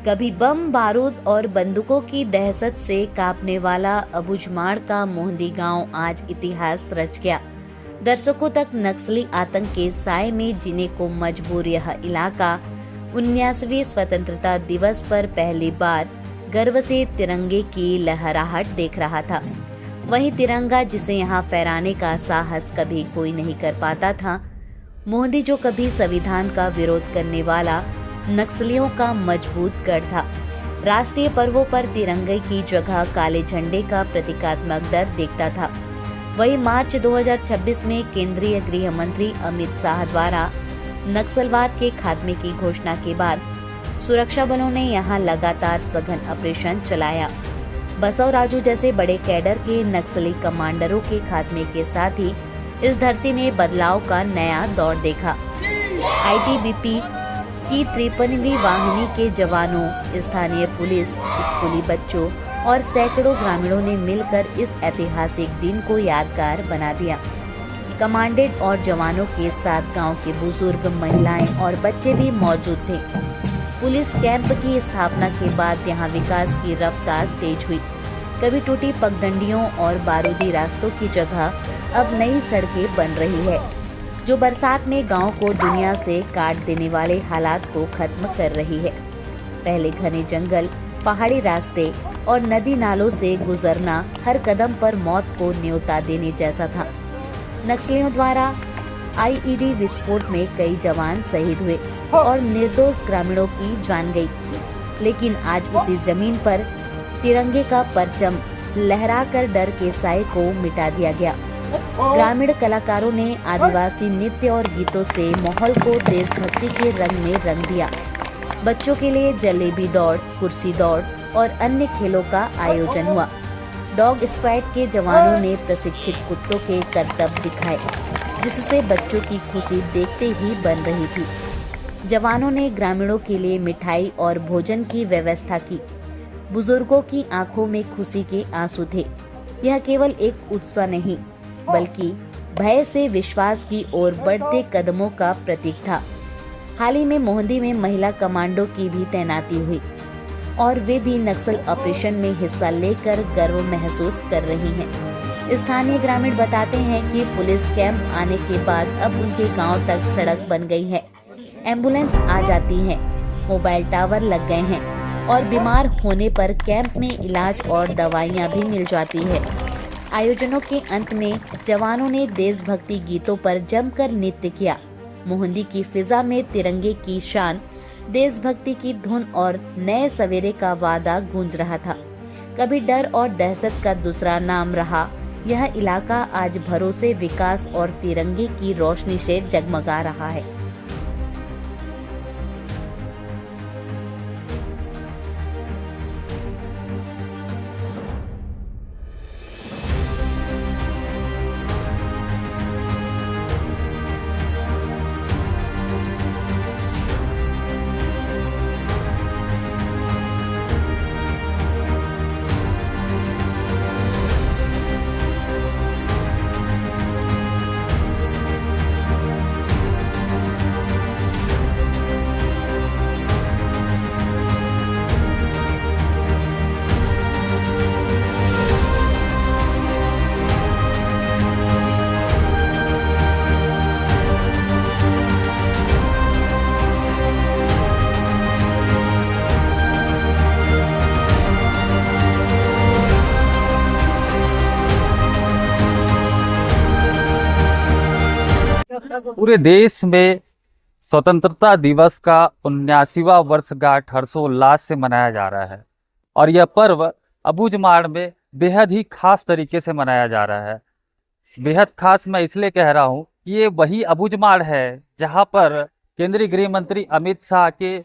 कभी बम बारूद और बंदूकों की दहशत से कांपने वाला अबुझमाड़ का मोहंदी गांव आज इतिहास रच गया। दर्शकों तक नक्सली आतंक के साए में जीने को मजबूर यह इलाका 19वीं स्वतंत्रता दिवस पर पहली बार गर्व से तिरंगे की लहराहट देख रहा था। वहीं तिरंगा जिसे यहाँ फहराने का साहस कभी कोई नहीं कर पाता था, मोहंदी जो कभी संविधान का विरोध करने वाला नक्सलियों का मजबूत गढ़ था। राष्ट्रीय पर्वों पर तिरंगे की जगह काले झंडे का प्रतीकात्मक डर दिखता था। वही मार्च 2026 में केंद्रीय गृह मंत्री अमित शाह द्वारा नक्सलवाद के खात्मे की घोषणा के बाद सुरक्षा बलों ने यहां लगातार सघन ऑपरेशन चलाया। बसव राजू जैसे बड़े कैडर के नक्सली कमांडरों के खात्मे के साथ ही इस धरती ने बदलाव का नया दौर देखा। आईटीबीपी की 53वीं वाहिनी के जवानों, स्थानीय पुलिस, स्कूली बच्चों और सैकड़ों ग्रामीणों ने मिलकर इस ऐतिहासिक दिन को यादगार बना दिया। कमांडेंट और जवानों के साथ गांव के बुजुर्ग, महिलाएं और बच्चे भी मौजूद थे। पुलिस कैंप की स्थापना के बाद यहां विकास की रफ्तार तेज हुई। कभी टूटी पगडंडियों और बारूदी रास्तों की जगह अब नई सड़कें बन रही है, जो बरसात में गांव को दुनिया से काट देने वाले हालात को खत्म कर रही है। पहले घने जंगल, पहाड़ी रास्ते और नदी नालों से गुजरना हर कदम पर मौत को न्योता देने जैसा था। नक्सलियों द्वारा आईईडी विस्फोट में कई जवान शहीद हुए और निर्दोष ग्रामीणों की जान गई। लेकिन आज उसी जमीन पर तिरंगे का परचम लहराकर डर के साए को मिटा दिया गया। ग्रामीण कलाकारों ने आदिवासी नृत्य और गीतों से माहौल को देशभक्ति के रंग में रंग दिया। बच्चों के लिए जलेबी दौड़, कुर्सी दौड़ और अन्य खेलों का आयोजन हुआ। डॉग स्क्वाड के जवानों ने प्रशिक्षित कुत्तों के करतब दिखाए, जिससे बच्चों की खुशी देखते ही बन रही थी। जवानों ने ग्रामीणों के लिए मिठाई और भोजन की व्यवस्था की। बुजुर्गों की आंखों में खुशी के आंसू थे। यह केवल एक उत्सव नहीं, बल्कि भय से विश्वास की ओर बढ़ते कदमों का प्रतीक था। हाल ही में मोहंदी में महिला कमांडो की भी तैनाती हुई और वे भी नक्सल ऑपरेशन में हिस्सा लेकर गर्व महसूस कर रही हैं। स्थानीय ग्रामीण बताते हैं कि पुलिस कैंप आने के बाद अब उनके गांव तक सड़क बन गई है, एम्बुलेंस आ जाती है, मोबाइल टावर लग गए हैं और बीमार होने पर कैंप में इलाज और दवाइयां भी मिल जाती है। आयोजनों के अंत में जवानों ने देशभक्ति गीतों पर जमकर नृत्य किया। मोहंदी की फिजा में तिरंगे की शान, देशभक्ति की धुन और नए सवेरे का वादा गूंज रहा था। कभी डर और दहशत का दूसरा नाम रहा यह इलाका आज भरोसे, विकास और तिरंगे की रोशनी से जगमगा रहा है। पूरे देश में स्वतंत्रता दिवस का 79वां वर्षगांठ हर्षोल्लास से मनाया जा रहा है और यह पर्व अबुझमाड़ में बेहद ही खास तरीके से मनाया जा रहा है। बेहद खास मैं इसलिए कह रहा हूँ कि ये वही अबुझमाड़ है जहाँ पर केंद्रीय गृह मंत्री अमित शाह के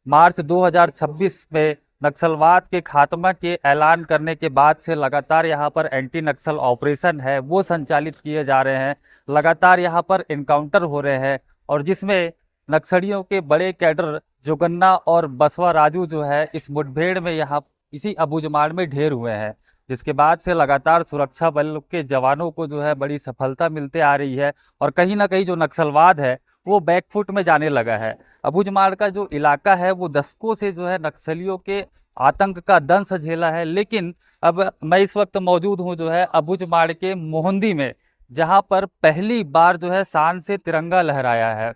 मार्च 2026 में नक्सलवाद के खात्मा के ऐलान करने के बाद से लगातार यहाँ पर एंटी नक्सल ऑपरेशन है वो संचालित किए जा रहे हैं। लगातार यहाँ पर इनकाउंटर हो रहे हैं और जिसमें नक्सलियों के बड़े कैडर जोगन्ना और बसवा राजू जो है इस मुठभेड़ में यहाँ इसी अबुझमाड़ में ढेर हुए हैं, जिसके बाद से लगातार सुरक्षा बल के जवानों को जो है बड़ी सफलता मिलते आ रही है और कहीं ना कहीं जो नक्सलवाद है वो बैकफुट में जाने लगा है। अबूझमाड़ का जो इलाका है वो दशकों से जो है नक्सलियों के आतंक का दंश झेला है। लेकिन अब मैं इस वक्त मौजूद हूँ जो है अबूझमाड़ के मोहंदी में, जहाँ पर पहली बार जो है शान से तिरंगा लहराया है।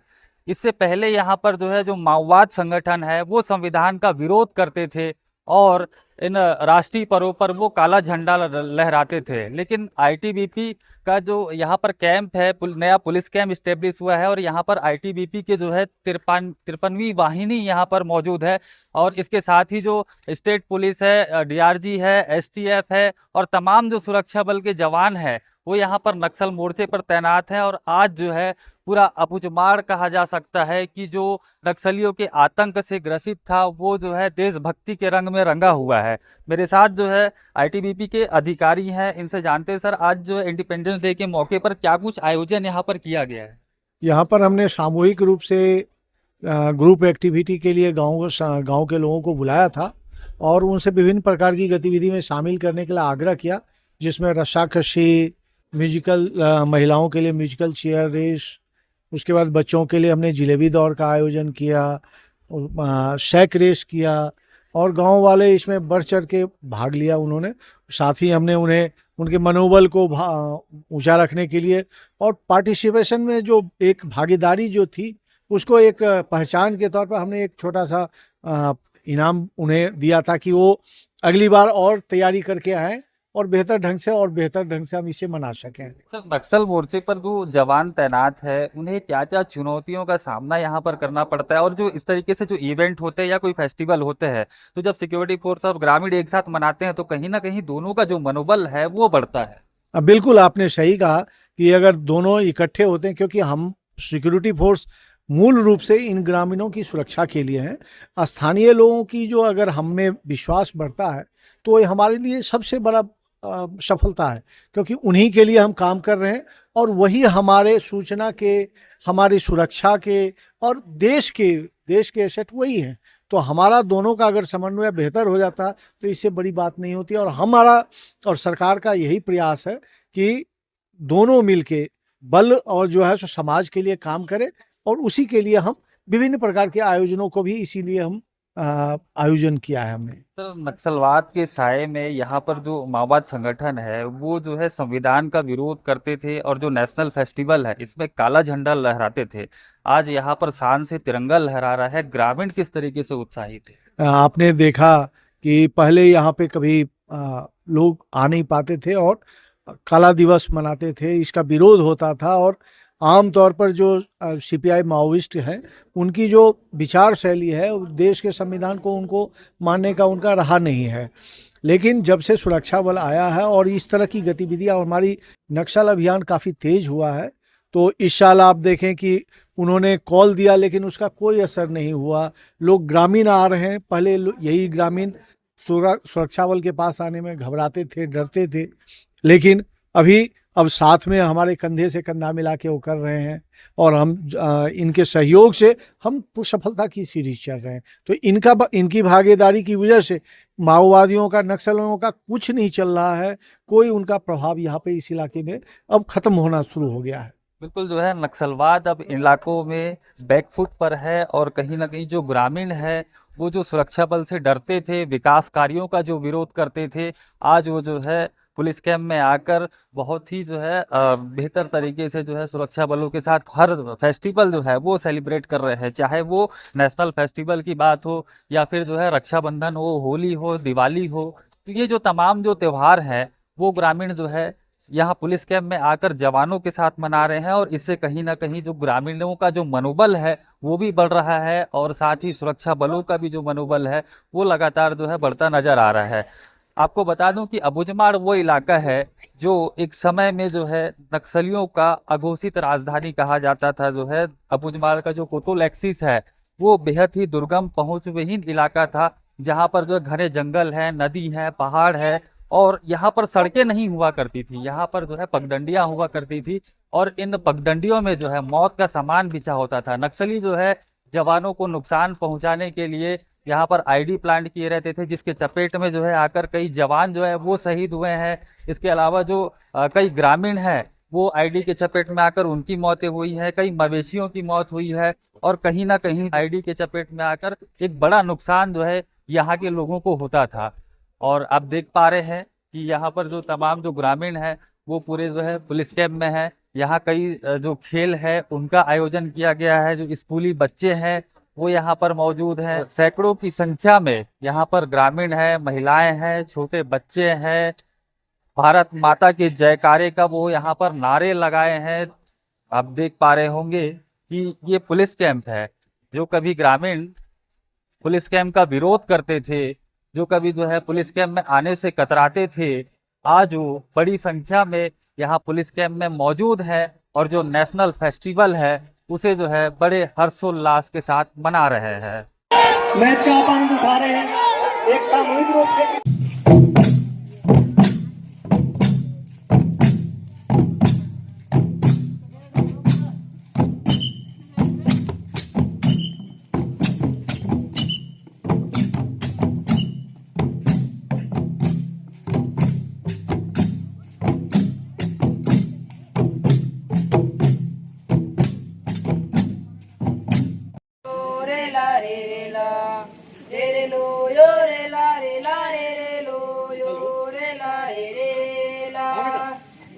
इससे पहले यहाँ पर जो है जो माओवाद संगठन है वो संविधान का विरोध करते थे और इन राष्ट्रीय पर्वों पर वो काला झंडा लहराते थे। लेकिन आईटीबीपी का जो यहाँ पर कैंप है, नया पुलिस कैंप स्टेब्लिश हुआ है और यहाँ पर आईटीबीपी के जो है 53वीं वाहिनी यहाँ पर मौजूद है। और इसके साथ ही जो स्टेट पुलिस है, डीआरजी है, एसटीएफ है और तमाम जो सुरक्षा बल के जवान हैं वो यहाँ पर नक्सल मोर्चे पर तैनात हैं। और आज जो है पूरा अबूझमाड़ कहा जा सकता है कि जो नक्सलियों के आतंक से ग्रसित था वो जो है देशभक्ति के रंग में रंगा हुआ है। मेरे साथ जो है आईटीबीपी के अधिकारी हैं, इनसे जानते हैं। सर, आज जो है इंडिपेंडेंस डे के मौके पर क्या कुछ आयोजन यहाँ पर किया गया है? यहाँ पर हमने सामूहिक रूप से ग्रुप एक्टिविटी के लिए गांव के लोगों को बुलाया था और उनसे विभिन्न प्रकार की गतिविधि में शामिल करने के लिए आग्रह किया, जिसमें रस्साकशी, म्यूजिकल, महिलाओं के लिए म्यूजिकल चेयर रेस, उसके बाद बच्चों के लिए हमने जिलेबी दौड़ का आयोजन किया, सैक रेस किया और गांव वाले इसमें बढ़ चढ़ के भाग लिया उन्होंने। साथ ही हमने उन्हें उनके मनोबल को ऊंचा रखने के लिए और पार्टिसिपेशन में जो एक भागीदारी जो थी उसको एक पहचान के तौर पर हमने एक छोटा सा इनाम उन्हें दिया था कि वो अगली बार और तैयारी करके आए और बेहतर ढंग से हम इसे मना सकें। सर, नक्सल मोर्चे पर जो जवान तैनात है उन्हें क्या क्या चुनौतियों का सामना यहाँ पर करना पड़ता है? और जो इस तरीके से जो इवेंट होते हैं या कोई फेस्टिवल होते हैं तो जब सिक्योरिटी फोर्स और ग्रामीण एक साथ मनाते हैं तो कहीं ना कहीं दोनों का जो मनोबल है वो बढ़ता है। अब बिल्कुल आपने सही कहा कि अगर दोनों इकट्ठे होते हैं, क्योंकि हम सिक्योरिटी फोर्स मूल रूप से इन ग्रामीणों की सुरक्षा के लिए हैं। स्थानीय लोगों की जो अगर हम में विश्वास बढ़ता है तो ये हमारे लिए सबसे बड़ा सफलता है, क्योंकि उन्हीं के लिए हम काम कर रहे हैं और वही हमारे सूचना के, हमारी सुरक्षा के और देश के एसेट वही हैं। तो हमारा दोनों का अगर समन्वय बेहतर हो जाता तो इससे बड़ी बात नहीं होती। और हमारा और सरकार का यही प्रयास है कि दोनों मिलके बल और जो है सो समाज के लिए काम करें और उसी के लिए हम विभिन्न प्रकार के आयोजनों को भी इसीलिए हम आयोजन किया है हमने। सर, नक्सलवाद के साए में यहाँ पर जो माओवाद संगठन है वो जो है संविधान का विरोध करते थे और जो नेशनल फेस्टिवल है इसमें काला झंडा लहराते थे। आज यहाँ पर शान से तिरंगा लहरा रहा है। ग्रामीण किस तरीके से उत्साहित है? आपने देखा कि पहले यहाँ पे कभी लोग आ नहीं पाते थे और काला दिवस मनाते थे, इसका विरोध होता था और आमतौर पर जो सीपीआई माओविस्ट हैं उनकी जो विचार शैली है देश के संविधान को उनको मानने का उनका रहा नहीं है। लेकिन जब से सुरक्षा बल आया है और इस तरह की गतिविधियां, हमारी नक्सल अभियान काफ़ी तेज हुआ है, तो इस साल आप देखें कि उन्होंने कॉल दिया लेकिन उसका कोई असर नहीं हुआ। लोग ग्रामीण आ रहे हैं, पहले यही ग्रामीण सुरक्षा बल के पास आने में घबराते थे, डरते थे, लेकिन अब साथ में हमारे कंधे से कंधा मिला के वो कर रहे हैं और हम इनके सहयोग से हम सफलता की सीढ़ी चढ़ रहे हैं। तो इनकी भागीदारी की वजह से माओवादियों का, नक्सलियों का कुछ नहीं चल रहा है। कोई उनका प्रभाव यहाँ पे इस इलाके में अब खत्म होना शुरू हो गया है। बिल्कुल, जो है नक्सलवाद अब इलाकों में बैकफुट पर है और कहीं ना कहीं जो ग्रामीण है वो जो सुरक्षा बल से डरते थे, विकास कार्यों का जो विरोध करते थे, आज वो जो है पुलिस कैंप में आकर बहुत ही जो है बेहतर तरीके से जो है सुरक्षा बलों के साथ हर फेस्टिवल जो है वो सेलिब्रेट कर रहे हैं। चाहे वो नेशनल फेस्टिवल की बात हो या फिर जो है रक्षाबंधन हो, होली हो, दिवाली हो, तो ये जो तमाम जो त्यौहार हैं वो ग्रामीण जो है यहाँ पुलिस कैंप में आकर जवानों के साथ मना रहे हैं। और इससे कहीं ना कहीं जो ग्रामीणों का जो मनोबल है वो भी बढ़ रहा है और साथ ही सुरक्षा बलों का भी जो मनोबल है वो लगातार जो है बढ़ता नजर आ रहा है। आपको बता दूं कि अबूझमाड़ वो इलाका है जो एक समय में जो है नक्सलियों का अघोषित राजधानी कहा जाता था। जो है अबूझमाड़ का जो कोतुल एक्सिस है वो बेहद ही दुर्गम, पहुंच विहीन इलाका था, जहाँ पर जो घने जंगल है, नदी है, पहाड़ है और यहाँ पर सड़कें नहीं हुआ करती थी। यहाँ पर जो है पगडंडियां हुआ करती थी और इन पगडंडियों में जो है मौत का सामान बिछा होता था। नक्सली जो है जवानों को नुकसान पहुंचाने के लिए यहाँ पर आईडी प्लांट किए रहते थे, जिसके चपेट में जो है आकर कई जवान जो है वो शहीद हुए हैं। इसके अलावा जो कई ग्रामीण हैं वो आईडी के चपेट में आकर उनकी मौतें हुई है, कई मवेशियों की मौत हुई है और कहीं ना कहीं आईडी के चपेट में आकर एक बड़ा नुकसान जो है यहाँ के लोगों को होता था। और आप देख पा रहे हैं कि यहाँ पर जो तमाम जो ग्रामीण है वो पूरे जो है पुलिस कैंप में है। यहाँ कई जो खेल है उनका आयोजन किया गया है, जो स्कूली बच्चे हैं वो यहाँ पर मौजूद हैं। सैकड़ों की संख्या में यहाँ पर ग्रामीण है, महिलाएं हैं, छोटे बच्चे हैं। भारत माता के जयकारे का वो यहाँ पर नारे लगाए हैं। आप देख पा रहे होंगे कि ये पुलिस कैंप है। जो कभी ग्रामीण पुलिस कैंप का विरोध करते थे, जो कभी जो है पुलिस कैंप में आने से कतराते थे, आज वो बड़ी संख्या में यहाँ पुलिस कैंप में मौजूद है और जो नेशनल फेस्टिवल है उसे जो है बड़े हर्षोल्लास के साथ मना रहे हैं। मैच का आनंद उठा रहे हैं एक सामूहिक रूप से।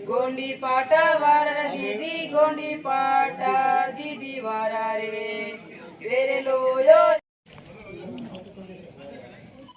गोंडी पाटा वारा दीदी गोंडी पाटा दीदी वारा रे रे लो यो।